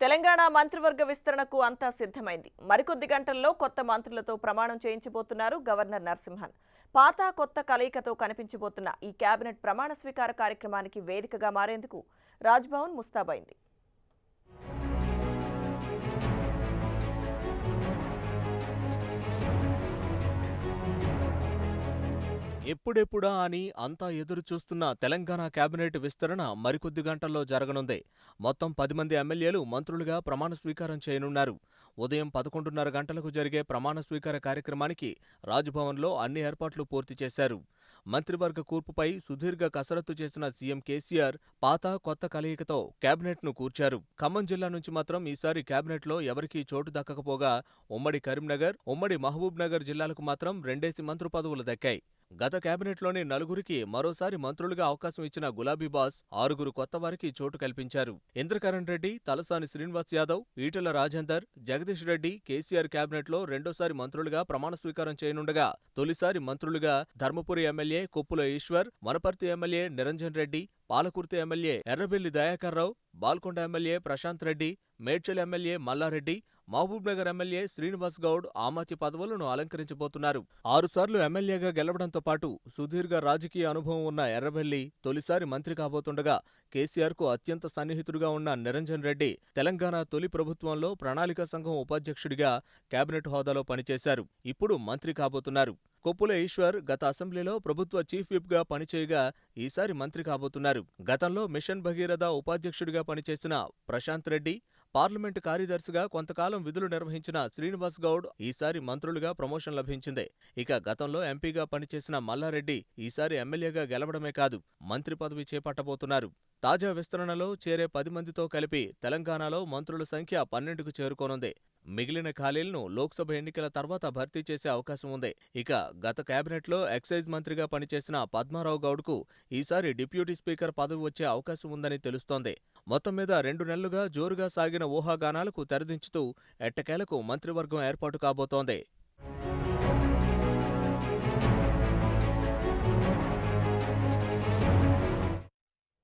తెలంగాణ మంత్రివర్గ విస్తరణకు అంతా సిద్ధమైంది. మరికొద్ది గంటల్లో కొత్త మంత్రులతో ప్రమాణం చేయించబోతున్నారు గవర్నర్ నరసింహన్. పాత కొత్త కలయికతో కనిపించబోతున్న ఈ కేబినెట్ ప్రమాణ స్వీకార కార్యక్రమానికి వేదికగా మారేందుకు రాజ్భవన్ ముస్తాబైంది. ఎప్పుడెప్పుడా అని అంతా ఎదురు చూస్తున్న తెలంగాణ కేబినెట్ విస్తరణ మరికొద్ది గంటల్లో జరగనుంది. మొత్తం 10 మంది ఎమ్మెల్యేలు మంత్రులుగా ప్రమాణ స్వీకారం చేయనున్నారు. ఉదయం 11:30 గంటలకు జరిగే ప్రమాణ స్వీకార కార్యక్రమానికి రాజ్భవన్లో అన్ని ఏర్పాట్లు పూర్తి చేశారు. మంత్రివర్గ కూర్పుపై సుదీర్ఘ కసరత్తు చేసిన సీఎం కేసీఆర్ పాత కొత్త కలయికతో కేబినెట్ను కూర్చారు. ఖమ్మం జిల్లా నుంచి మాత్రం ఈసారి కేబినెట్లో ఎవరికీ చోటు దక్కకపోగా ఉమ్మడి కరీంనగర్, ఉమ్మడి మహబూబ్ నగర్ జిల్లాలకు మాత్రం 2 మంత్రి పదవులు దక్కాయి. గత కేబినెట్లోని 4 మరోసారి మంత్రులుగా అవకాశం ఇచ్చిన గులాబీ బాస్ 6 కొత్త వారికి చోటు కల్పించారు. ఇంద్రకరణ్ రెడ్డి, తలసాని శ్రీనివాస్ యాదవ్, ఈటెల రాజేందర్, జగదీష్ రెడ్డి కేసీఆర్ కేబినెట్లో రెండోసారి మంత్రులుగా ప్రమాణ స్వీకారం చేయనుండగా తొలిసారి మంత్రులుగా Dharmapuri MLA Koppula Eshwar, Wanaparthy MLA Niranjan Reddy, Palakurthi MLA Errabelli Dayakar Rao, Balkonda MLA Prashanth Reddy, Medchal MLA Malla Reddy, Mahabubnagar MLA Srinivas Goud ఆమాచి పదవులను అలంకరించబోతున్నారు. 6 సార్లు ఎమ్మెల్యేగా గెలవడంతో పాటు సుదీర్ఘ రాజకీయ అనుభవం ఉన్న ఎర్రబెల్లి తొలిసారి మంత్రి కాబోతుండగా కేసీఆర్కు అత్యంత సన్నిహితుడుగా ఉన్న నిరంజన్ రెడ్డి తెలంగాణ తొలి ప్రభుత్వంలో ప్రణాళికా సంఘం ఉపాధ్యక్షుడిగా కేబినెట్ హోదాలో పనిచేశారు. ఇప్పుడు మంత్రి కాబోతున్నారు. కొప్పుల ఈశ్వర్ గత అసెంబ్లీలో ప్రభుత్వ చీఫ్ విప్ గా పనిచేయగా ఈసారి మంత్రి కాబోతున్నారు. గతంలో మిషన్ భగీరథ ఉపాధ్యక్షుడిగా పనిచేసిన ప్రశాంత్ రెడ్డి, పార్లమెంటు కార్యదర్శిగా కొంతకాలం విధులు నిర్వహించిన శ్రీనివాస్ గౌడ్ ఈసారి మంత్రులుగా ప్రమోషన్ లభించింది. ఇక గతంలో ఎంపీగా పనిచేసిన మల్లారెడ్డి ఈసారి ఎమ్మెల్యేగా గెలవడమే కాదు, మంత్రి పదవి చేపట్టబోతున్నారు. తాజా విస్తరణలో చేరే 10 మందితో కలిపి తెలంగాణలో మంత్రుల సంఖ్య 12కు చేరుకోనుంది. మిగిలిన ఖాళీలను లోక్సభ ఎన్నికల తర్వాత భర్తీ చేసే అవకాశం ఉంది. ఇక గత కేబినెట్లో ఎక్సైజ్ మంత్రిగా పనిచేసిన పద్మారావు గౌడ్కు ఈసారి డిప్యూటీ స్పీకర్ పదవి వచ్చే అవకాశం ఉందని తెలుస్తోంది. మొత్తం మీద 2 నెలలుగా జోరుగా సాగిన ఊహాగానాలకు తెరదించుతూ ఎట్టకేలకు మంత్రివర్గం ఏర్పాటు కాబోతోంది.